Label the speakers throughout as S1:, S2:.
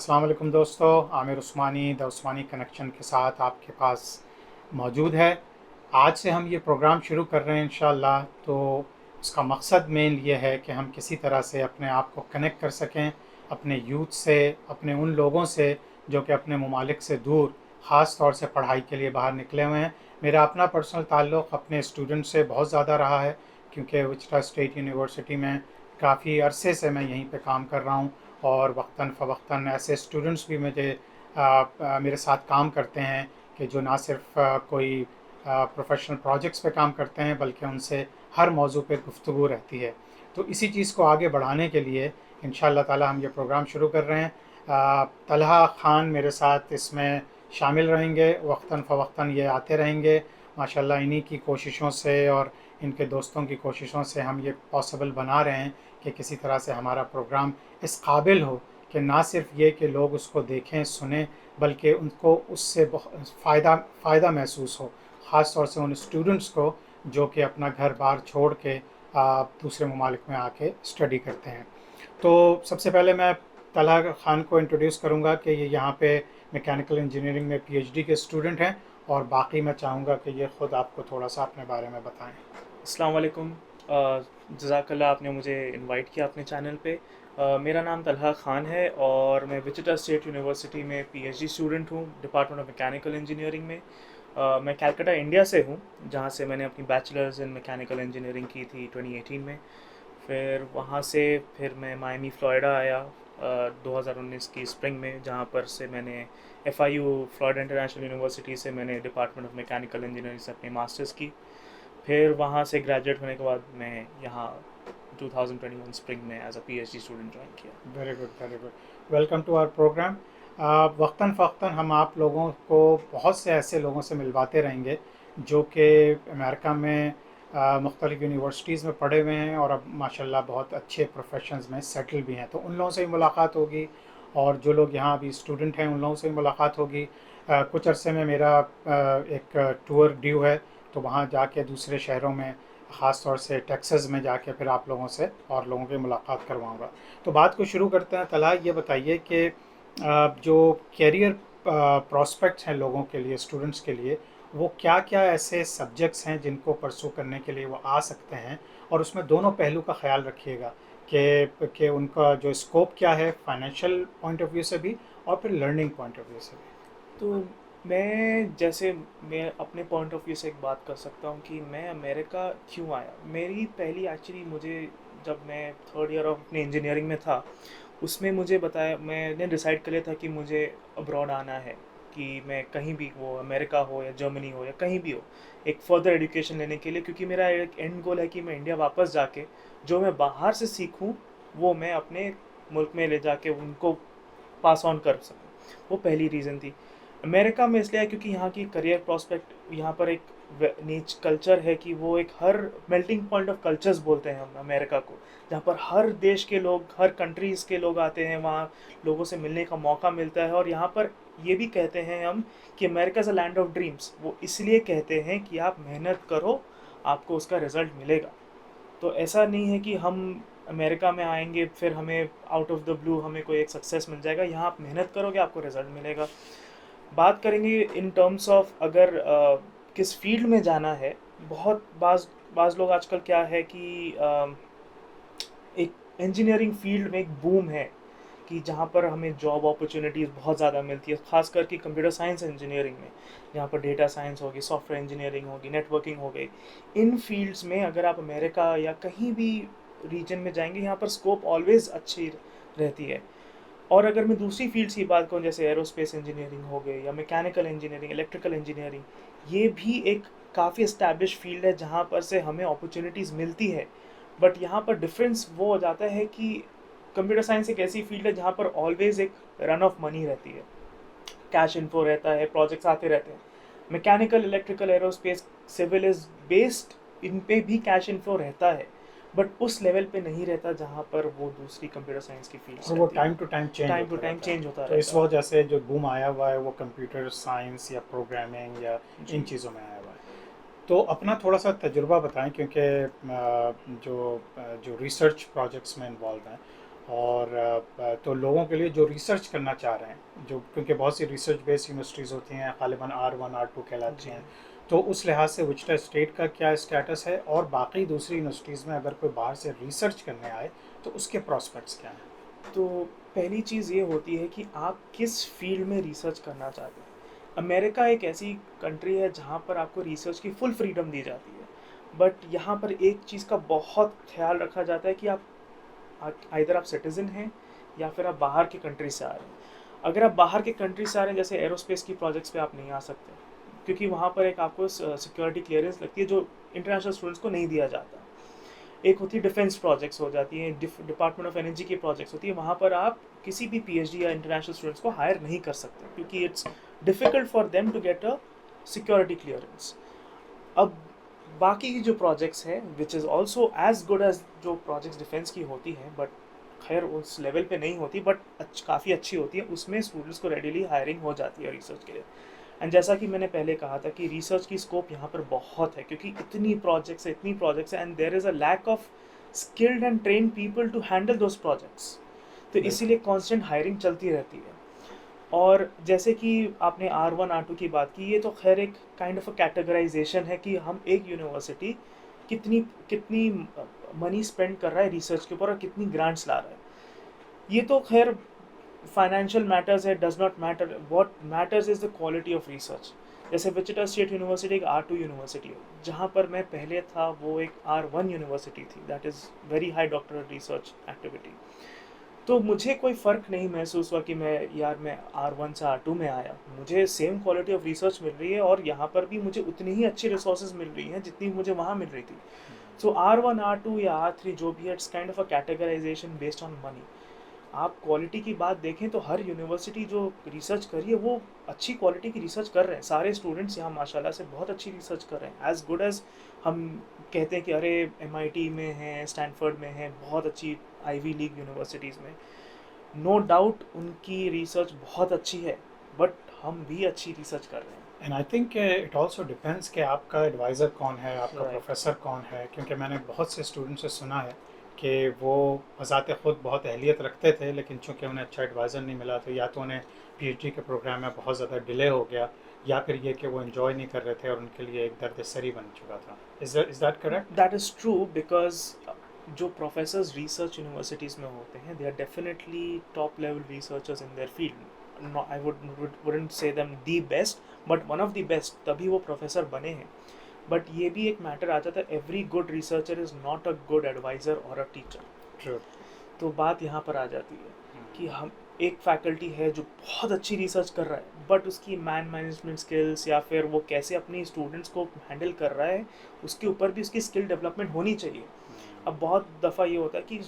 S1: अस्सलाम वालेकुम दोस्तों, आमिर उस्मानी द उस्मानी कनेक्शन के साथ आपके पास मौजूद है। आज से हम ये प्रोग्राम शुरू कर रहे हैं इंशाअल्लाह। तो उसका मकसद मेन ये है कि हम किसी तरह से अपने आप को कनेक्ट कर सकें अपने यूथ से, अपने उन लोगों से जो कि अपने ममालिक से दूर ख़ास तौर से पढ़ाई के लिए बाहर निकले हुए हैं। मेरा अपना पर्सनल ताल्लुक़ अपने स्टूडेंट से बहुत ज़्यादा रहा है, क्योंकि विचिटा स्टेट यूनिवर्सिटी में काफ़ी अरसे से मैं यहीं पे काम कर रहा हूँ और वक्तन फ़वक्तन ऐसे स्टूडेंट्स भी मेरे साथ काम करते हैं कि जो ना सिर्फ कोई प्रोफेशनल प्रोजेक्ट्स पे काम करते हैं, बल्कि उनसे हर मौजू पे गुफ्तगू रहती है। तो इसी चीज़ को आगे बढ़ाने के लिए इंशाअल्लाह ताला हम ये प्रोग्राम शुरू कर रहे हैं। तलहा ख़ान मेरे साथ इसमें शामिल रहेंगे, वक्तन फ़वक्तन ये आते रहेंगे। माशाल्लाह इन्हीं की कोशिशों से और इनके दोस्तों की कोशिशों से हम ये पॉसिबल बना रहे हैं कि किसी तरह से हमारा प्रोग्राम इस काबिल हो कि ना सिर्फ ये कि लोग उसको देखें, सुनें, बल्कि उनको उससे बहुत फ़ायदा महसूस हो, ख़ास तौर से उन स्टूडेंट्स को जो कि अपना घर-बार छोड़ के दूसरे ममालिक में आके स्टडी करते हैं। तो सबसे पहले मैं तलहा ख़ान को इंट्रोड्यूस करूँगा कि ये यहाँ पे मैकेनिकल इंजीनियरिंग में पीएचडी के स्टूडेंट हैं, और बाकी मैं चाहूँगा कि ये ख़ुद आपको थोड़ा-सा अपने बारे में बताएँ।
S2: अस्सलाम वालेकुम। जज़ाकल्लाह, आपने मुझे इनवाइट किया अपने चैनल पे। मेरा नाम तलहा ख़ान है और मैं विचिटा स्टेट यूनिवर्सिटी में पीएचडी स्टूडेंट हूँ, डिपार्टमेंट ऑफ मैकेनिकल इंजीनियरिंग में। मैं कलकत्ता इंडिया से हूँ, जहाँ से मैंने अपनी बैचलर्स इन मैकेनिकल इंजीनियरिंग की थी 2018 में। फिर वहाँ से मैं मायमी फ़्लोरिडा आया 2019 की स्प्रिंग में, जहाँ पर से मैंने FIU फ्लोरिडा इंटरनेशनल यूनिवर्सिटी से मैंने डिपार्टमेंट ऑफ मैकेनिकल इंजीनियरिंग से अपनी मास्टर्स की। फिर वहाँ से ग्रेजुएट होने के बाद मैं यहाँ 2021 स्प्रिंग में as a PhD student join किया।
S1: Very good, very good. Welcome to our program. वक्तन फ़वक्तन हम आप लोगों को बहुत से ऐसे लोगों से मिलवाते रहेंगे जो कि अमेरिका में मुख्तलिफ़ यूनिवर्सिटीज़ में पढ़े हुए हैं और अब माशाल्लाह बहुत अच्छे प्रोफेशंस में सेटल भी हैं। तो उन लोगों से भी मुलाकात होगी, और जो लोग यहाँ अभी स्टूडेंट हैं उन लोगों से भी मुलाकात होगी। कुछ अरसे में मेरा एक टूर ड्यू है, तो वहाँ जाके दूसरे शहरों में, ख़ास तौर से टेक्सास में जाके फिर आप लोगों से और लोगों की मुलाकात करवाऊँगा। तो बात को शुरू करते हैं। तलहा, ये बताइए कि जो करियर प्रॉस्पेक्ट्स हैं लोगों के लिए, स्टूडेंट्स के लिए, वो क्या-क्या ऐसे सब्जेक्ट्स हैं जिनको परस्यू करने के लिए वो आ सकते हैं, और उसमें दोनों पहलू का ख़्याल रखिएगा कि उनका जो स्कोप क्या है फाइनेंशियल पॉइंट ऑफ व्यू से भी और फिर लर्निंग पॉइंट ऑफ व्यू से भी।
S2: तो मैं अपने पॉइंट ऑफ व्यू से एक बात कर सकता हूँ कि मैं अमेरिका क्यों आया। मेरी पहली एक्चुअली मुझे, जब मैं थर्ड ईयर ऑफ अपने इंजीनियरिंग में था, उसमें मुझे बताया, मैंने डिसाइड कर लिया था कि मुझे अब्रॉड आना है, कि मैं कहीं भी, वो अमेरिका हो या जर्मनी हो या कहीं भी हो, एक फर्दर एजुकेशन लेने के लिए। क्योंकि मेरा एक एंड गोल है कि मैं इंडिया वापस जाके जो मैं बाहर से सीखूं वो मैं अपने मुल्क में ले जाके उनको पास ऑन कर सकूं। वो पहली रीज़न थी। अमेरिका में इसलिए है क्योंकि यहाँ की करियर प्रॉस्पेक्ट, यहाँ पर एक नीच कल्चर है कि वो एक हर मेल्टिंग पॉइंट ऑफ कल्चर्स बोलते हैं हम अमेरिका को, जहाँ पर हर देश के लोग, हर कंट्रीज़ के लोग आते हैं, वहाँ लोगों से मिलने का मौका मिलता है। और यहाँ पर ये भी कहते हैं हम कि America is a land of dreams. वो इसलिए कहते हैं कि आप मेहनत करो, आपको उसका रिज़ल्ट मिलेगा। तो ऐसा नहीं है कि हम अमेरिका में आएंगे फिर हमें आउट ऑफ द ब्लू हमें कोई एक सक्सेस मिल जाएगा। यहाँ आप मेहनत करोगे, आपको रिज़ल्ट मिलेगा। बात करेंगे इन टर्म्स ऑफ अगर किस फील्ड में जाना है। बहुत बाज बाज लोग आजकल क्या है कि एक इंजीनियरिंग फील्ड में एक बूम है कि जहाँ पर हमें जॉब अपॉर्चुनिटीज़ बहुत ज़्यादा मिलती है, ख़ास करके कंप्यूटर साइंस इंजीनियरिंग में, जहाँ पर डेटा साइंस होगी, सॉफ्टवेयर इंजीनियरिंग होगी, नेटवर्किंग हो गई। इन फील्ड्स में अगर आप अमेरिका या कहीं भी रीजन में जाएंगे, यहाँ पर स्कोप ऑलवेज़ अच्छी रहती है। और अगर मैं दूसरी फील्ड्स की बात करूँ, जैसे एरोस्पेस इंजीनियरिंग हो गई या मैकेनिकल इंजीनियरिंग, इलेक्ट्रिकल इंजीनियरिंग, ये भी एक काफ़ी इस्टेब्लिश फील्ड है जहाँ पर से हमें अपॉर्चुनिटीज़ मिलती है। बट यहाँ पर डिफरेंस वो हो जाता है कि कंप्यूटर साइंस एक ऐसी फील्ड है जहाँ पर ऑलवेज़ एक रन ऑफ मनी रहती है, कैश इन्फ्लो रहता है, प्रोजेक्ट्स आते रहते हैं। Mechanical, electrical, aerospace, civil is based, इन पे भी कैश इन्फ्लो रहता है, बट उस लेवल पे नहीं रहता जहाँ पर वो दूसरी कंप्यूटर साइंस की फील्ड्स
S1: और वो
S2: रहती है।
S1: Time to time change
S2: time to
S1: होता
S2: टाइम
S1: रहता है।
S2: चेंज होता
S1: तो इस
S2: रहता है।
S1: वजह से जो बूम आया हुआ है वो कंप्यूटर साइंस या प्रोग्रामिंग या इन
S2: जी।
S1: चीज़ों में आया हुआ है। तो अपना थोड़ा सा तजुर्बा बताएं, क्योंकि जो जो रिसर्च प्रोजेक्ट्स में इन्वॉल्व हैं, और तो लोगों के लिए जो रिसर्च करना चाह रहे हैं, जो क्योंकि बहुत सी रिसर्च बेस्ड यूनिवर्सिटीज़ होती हैं, ग़ालिबन R1 R2 कहलाती
S2: जी।
S1: हैं, तो उस लिहाज से विचिटा स्टेट का क्या स्टेटस है, और बाकी दूसरी यूनिवर्सिटीज़ में अगर कोई बाहर से रिसर्च करने आए तो उसके प्रॉस्पेक्ट्स क्या हैं?
S2: तो पहली चीज़ ये होती है कि आप किस फील्ड में रिसर्च करना चाहते हैं। अमेरिका एक ऐसी कंट्री है जहाँ पर आपको रिसर्च की फुल फ्रीडम दी जाती है, बट यहाँ पर एक चीज़ का बहुत ख्याल रखा जाता है कि आइदर आप सिटीज़न हैं या फिर आप बाहर की कंट्री से आ रहे हैं। अगर आप बाहर के कंट्री से आ रहे हैं, जैसे एरोस्पेस की प्रोजेक्ट्स पे आप नहीं आ सकते, क्योंकि वहाँ पर एक आपको सिक्योरिटी क्लियरेंस लगती है जो इंटरनेशनल स्टूडेंट्स को नहीं दिया जाता। एक होती है डिफेंस प्रोजेक्ट्स हो जाती हैं, डिपार्टमेंट ऑफ एनर्जी की प्रोजेक्ट्स होती है, वहाँ पर आप किसी भी पीएचडी या इंटरनेशनल स्टूडेंट्स को हायर नहीं कर सकते, क्योंकि it's difficult for them to get a security clearance. अब बाकी की जो प्रोजेक्ट्स हैं which is also as good as जो प्रोजेक्ट्स डिफेंस की होती हैं, बट खैर उस लेवल पे नहीं होती, बट काफ़ी अच्छी होती है, उसमें स्टूडेंट्स को रेडिली हायरिंग हो जाती है रिसर्च के लिए। एंड जैसा कि मैंने पहले कहा था कि रिसर्च की स्कोप यहाँ पर बहुत है, क्योंकि इतनी प्रोजेक्ट्स हैं and there is a lack of skilled and train people to handle those projects. तो इसीलिए कांस्टेंट हायरिंग चलती रहती है। और जैसे कि आपने R1 R2 की बात की, ये तो खैर एक काइंड ऑफ अ कैटेगराइजेशन है कि हम एक यूनिवर्सिटी कितनी कितनी मनी स्पेंड कर रहा है रिसर्च के ऊपर और कितनी ग्रांट्स ला रहा है। ये तो खैर फाइनेंशियल मैटर्स है, does not matter, what matters is the quality of research. जैसे विचिटा स्टेट यूनिवर्सिटी एक R2 यूनिवर्सिटी है, जहाँ पर मैं पहले था वो एक R1 यूनिवर्सिटी थी, that is very high doctoral research activity. तो मुझे कोई फ़र्क नहीं महसूस हुआ कि मैं R1 से R2 में आया, मुझे सेम क्वालिटी ऑफ रिसर्च मिल रही है और यहाँ पर भी मुझे उतनी ही अच्छी रिसोर्सेज मिल रही हैं जितनी मुझे वहाँ मिल रही थी। सो R1 R2 या R3 जो भी है, it's kind of a categorisation based on money. आप क्वालिटी की बात देखें तो हर यूनिवर्सिटी जो रिसर्च कर रही है वो अच्छी क्वालिटी की रिसर्च कर रहे हैं, सारे स्टूडेंट्स यहाँ माशाल्लाह से बहुत अच्छी रिसर्च कर रहे हैं, एज गुड एज हम कहते हैं कि अरे MIT में हैं, स्टैनफोर्ड में हैं, बहुत अच्छी आईवी लीग यूनिवर्सिटीज़ में। नो डाउट उनकी रिसर्च बहुत अच्छी है, बट हम भी अच्छी रिसर्च कर रहे हैं।
S1: And I think it also depends कि आपका एडवाइज़र कौन है, आपका
S2: राइट।
S1: प्रोफेसर कौन है, क्योंकि मैंने बहुत से स्टूडेंट्स से सुना है कि वो बज़ात ख़ुद बहुत अहलियत रखते थे, लेकिन चूँकि उन्हें अच्छा एडवाइज़र नहीं मिला तो या तो उन्हें PhD के प्रोग्राम में बहुत ज़्यादा डिले हो गया, या फिर ये कि वो इन्जॉय नहीं कर रहे थे और उनके लिए एक दर्द सरी बन चुका था। Is that correct?
S2: That is true, because जो प्रोफेसर्स रिसर्च यूनिवर्सिटीज़ में होते हैं they are definitely top level researchers in their field. I wouldn't say them the best, but one of the best, तभी वो प्रोफेसर बने हैं। But ये भी एक मैटर आ जाता है, every good researcher is not a good adviser और अ टीचर।
S1: ट्रू।
S2: तो बात यहाँ पर आ जाती है कि हम एक फैकल्टी है जो बहुत अच्छी रिसर्च कर रहा है, बट उसकी मैनेजमेंट स्किल्स या फिर वो कैसे अपनी स्टूडेंट्स को हैंडल कर रहा है, उसके ऊपर भी उसकी स्किल डेवलपमेंट होनी चाहिए। अब बहुत दफ़ा ये होता है कि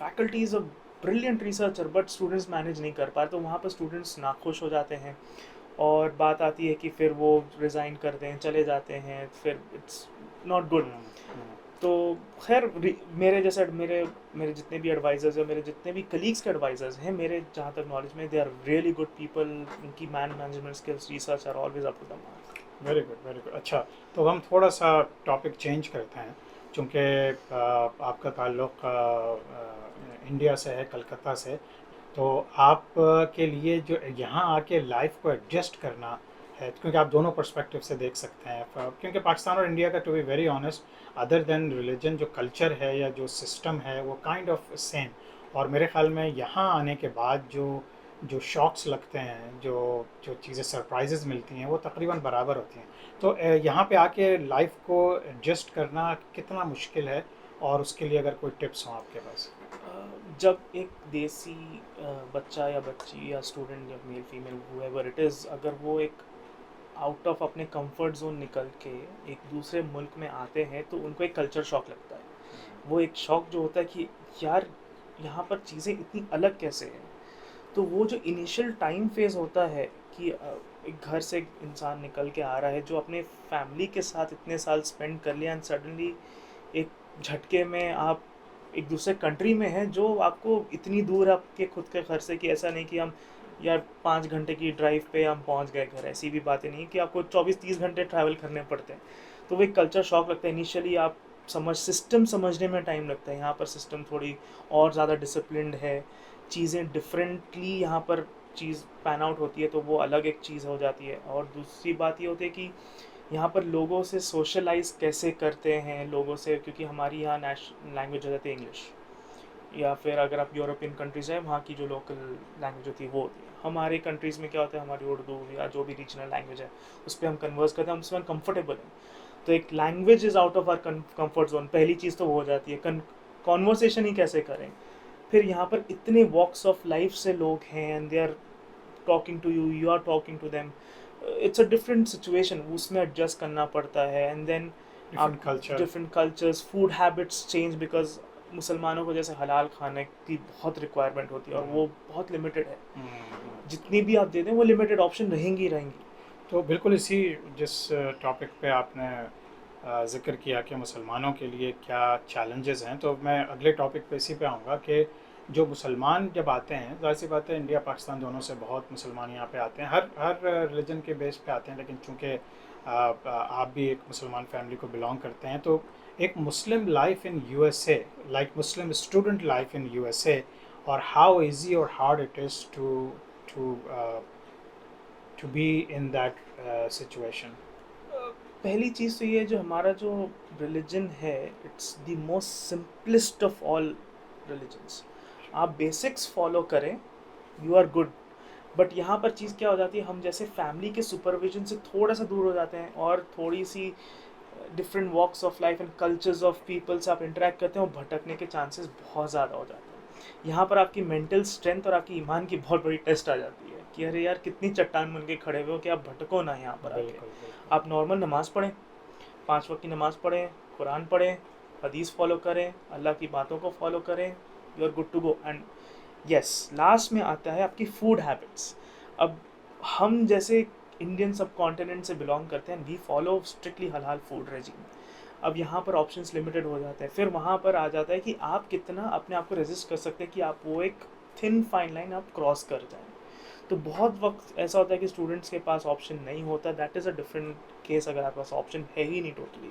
S2: faculty is a brilliant researcher but students manage नहीं कर पाए, तो वहाँ पर स्टूडेंट्स नाखुश हो जाते हैं और बात आती है कि फिर वो रिज़ाइन करते हैं, चले जाते हैं, फिर इट्स नॉट गुड। तो खैर मेरे जैसे मेरे मेरे जितने भी एडवाइज़र्स हैं, मेरे जितने भी कलीग्स के एडवाइज़र्स हैं, मेरे जहाँ तक नॉलेज में, they are really good people. उनकी management skills, research are always up to the mark.
S1: Very good, very good. अच्छा, तो हम थोड़ा सा टॉपिक चेंज करते हैं, चूँकि आपका ताल्लुक़ इंडिया से है, कलकत्ता से, तो आप के लिए जो यहाँ आके लाइफ को एडजस्ट करना है, क्योंकि आप दोनों पर्सपेक्टिव से देख सकते हैं, क्योंकि पाकिस्तान और इंडिया का, to be very honest, other than religion, जो कल्चर है या जो सिस्टम है वो काइंड ऑफ सेम। और मेरे ख़्याल में यहाँ आने के बाद जो जो शॉक्स लगते हैं, जो जो चीज़ें सरप्राइजेज़ मिलती हैं, वो तकरीबन बराबर होती हैं। तो यहाँ पे आके लाइफ को एडजस्ट करना कितना मुश्किल है, और उसके लिए अगर कोई टिप्स हों आपके पास?
S2: जब एक देसी बच्चा या बच्ची या स्टूडेंट या male female however it is, अगर वो एक आउट ऑफ अपने कंफर्ट जोन निकल के एक दूसरे मुल्क में आते हैं, तो उनको एक कल्चर शॉक लगता है। वो एक शॉक जो होता है कि यार यहाँ पर चीज़ें इतनी अलग कैसे हैं। तो वो जो इनिशियल टाइम फेज़ होता है कि एक घर से एक इंसान निकल के आ रहा है जो अपने फैमिली के साथ इतने साल स्पेंड कर लिया, एंड सडनली एक झटके में आप एक दूसरे कंट्री में हैं जो आपको इतनी दूर आपके खुद के घर से, कि ऐसा नहीं कि हम यार 5 घंटे की ड्राइव पे हम पहुंच गए घर, ऐसी भी बातें नहीं है कि आपको 24-30 घंटे ट्रैवल करने पड़ते हैं। तो वो एक कल्चर शॉक लगता है इनिशियली। आप सिस्टम समझने में टाइम लगता है। यहाँ पर सिस्टम थोड़ी और ज़्यादा डिसिप्लिन्ड है, चीज़ें डिफरेंटली यहाँ पर चीज़ पैन आउट होती है, तो वो अलग एक चीज़ हो जाती है। और दूसरी बात ये होती है कि यहाँ पर लोगों से सोशलाइज कैसे करते हैं लोगों से, क्योंकि हमारी यहाँ नेशनल लैंग्वेज हो जाती है इंग्लिश, या फिर अगर आप यूरोपियन कंट्रीज़ हैं वहाँ की जो लोकल लैंग्वेज होती है वो होती है। हमारे कंट्रीज़ में क्या होता है, हमारी उर्दू या जो भी रीजनल लैंग्वेज है उस पर हम कन्वर्स करते हैं, हम उसमें कंफर्टेबल हैं। तो एक language is out of our comfort zone, पहली चीज़ तो वो हो जाती है। कॉन्वर्सेशन ही कैसे करें। फिर यहाँ पर इतने वॉक्स ऑफ लाइफ से लोग हैं and they are talking to you, you are talking to them, it's a different situation, उसमें एडजस्ट करना पड़ता है। एंड देन आप different cultures, food habits change, because मुसलमानों को जैसे हलाल खाने की बहुत रिक्वायरमेंट होती है और वो बहुत लिमिटेड है, जितनी भी आप दे दें वो लिमिटेड ऑप्शन रहेंगी ही रहेंगी।
S1: तो बिल्कुल इसी जिस टॉपिक पे आपने ज़िक्र किया कि मुसलमानों के लिए क्या चैलेंजेस हैं, तो मैं अगले टॉपिक पे इसी पे आऊँगा कि जो मुसलमान जब आते हैं, ज़ाहिर सी बात है इंडिया पाकिस्तान दोनों से बहुत मुसलमान यहाँ पे आते हैं, हर रिलीजन के बेस पे आते हैं, लेकिन चूँकि आप भी एक मुसलमान फैमिली को बिलोंग करते हैं, तो एक Muslim life in USA, like Muslim student life in USA, और हाउ इजी और hard it is to to be in that situation.
S2: पहली चीज़ तो ये है, जो हमारा जो रिलीजन है it's the most simplest of all religions. आप बेसिक्स फॉलो करें, यू आर गुड। बट यहाँ पर चीज़ क्या हो जाती है, हम जैसे फैमिली के सुपरविजन से थोड़ा सा दूर हो जाते हैं और थोड़ी सी different walks of life and cultures of people से आप इंटरेक्ट करते हैं और भटकने के चांसेस बहुत ज़्यादा हो जाते हैं। यहाँ पर आपकी मेंटल स्ट्रेंथ और आपकी ईमान की बहुत बड़ी टेस्ट आ जाती है कि अरे यार कितनी चट्टान बन के खड़े हुए हो कि आप भटको ना यहाँ पर आके। आप नॉर्मल नमाज़ पढ़ें, 5 वक्त की नमाज़ पढ़ें, कुरान पढ़ें, हदीस फॉलो करें, अल्लाह की बातों को फॉलो करें, you are good to go. And yes, last में आता है आपकी फूड हैबिट्स। अब हम जैसे इंडियन सब कॉन्टिनेंट से बिलोंग करते हैं, वी फॉलो स्ट्रिक्टली हलाल फूड रेजिम। अब यहाँ पर ऑप्शंस लिमिटेड हो जाते हैं। फिर वहाँ पर आ जाता है कि आप कितना अपने आप को रेजिस्ट कर सकते हैं कि आप वो एक थिन फाइन लाइन आप क्रॉस कर जाएं। तो बहुत वक्त ऐसा होता है कि स्टूडेंट्स के पास ऑप्शन नहीं होता, that is a different case अगर आपके पास ऑप्शन है ही नहीं टोटली।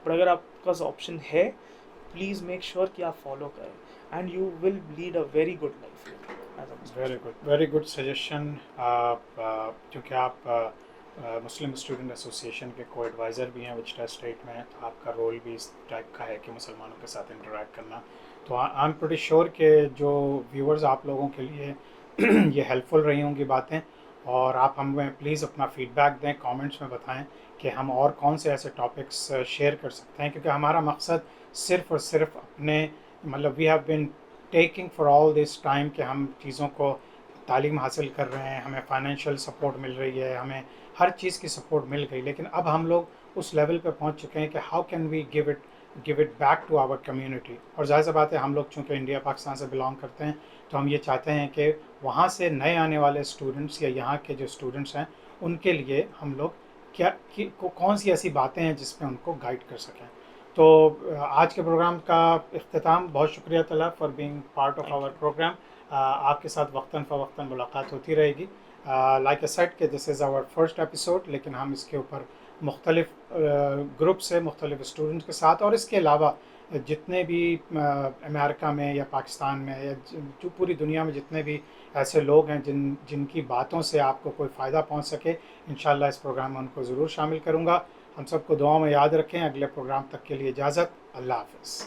S2: बट अगर आपके पास ऑप्शन है, प्लीज़ मेक श्योर कि आप फॉलो करें and you will lead a very good life.
S1: Very good suggestion. क्योंकि आप मुस्लिम स्टूडेंट एसोसिएशन के को एडवाइज़र भी हैं विचिटा स्टेट में, तो आपका रोल भी इस टाइप का है कि मुसलमानों के साथ इंटरेक्ट करना। तो आई एम प्रीटी श्योर कि जो व्यूअर्स आप लोगों के लिए ये हेल्पफुल रही होंगी बातें, और आप हमें प्लीज़ अपना फीडबैक दें, कमेंट्स में बताएं कि हम और कौन से ऐसे टॉपिक्स शेयर कर सकते हैं, क्योंकि हमारा मकसद सिर्फ़ और सिर्फ अपने मतलब we have been taking for all this time कि हम चीज़ों को तालीम हासिल कर रहे हैं, हमें फाइनेंशियल सपोर्ट मिल रही है, हमें हर चीज़ की सपोर्ट मिल गई, लेकिन अब हम लोग उस लेवल पे पहुंच चुके हैं कि how can we give it back to our community. और ज़ाहिर सी बात है हम लोग चूँकि इंडिया पाकिस्तान से बिलोंग करते हैं, तो हम ये चाहते हैं कि वहाँ से नए आने वाले स्टूडेंट्स या यहाँ के जो स्टूडेंट्स हैं उनके लिए हम लोग कौन सी ऐसी बातें हैं जिसमें उनको गाइड कर सकें। तो आज के प्रोग्राम का इख्तिताम, बहुत शुक्रिया तला for being part of our programme. आपके साथ वक्तन फ़वक्तन मुलाकात होती रहेगी। लाइक ए सेट कि this is our first episode, लेकिन हम इसके ऊपर मुख्तलिफ ग्रुप से मुख्तलिफ स्टूडेंट्स के साथ, और इसके अलावा जितने भी अमेरिका में या पाकिस्तान में या जो पूरी दुनिया में जितने भी ऐसे लोग हैं जिनकी बातों से आपको कोई फ़ायदा पहुंच सके, इंशाल्लाह इस प्रोग्राम में उनको ज़रूर शामिल करूंगा। हम सबको दुआ में याद रखें। अगले प्रोग्राम तक के लिए इजाज़त। अल्लाह हाफ़िज़।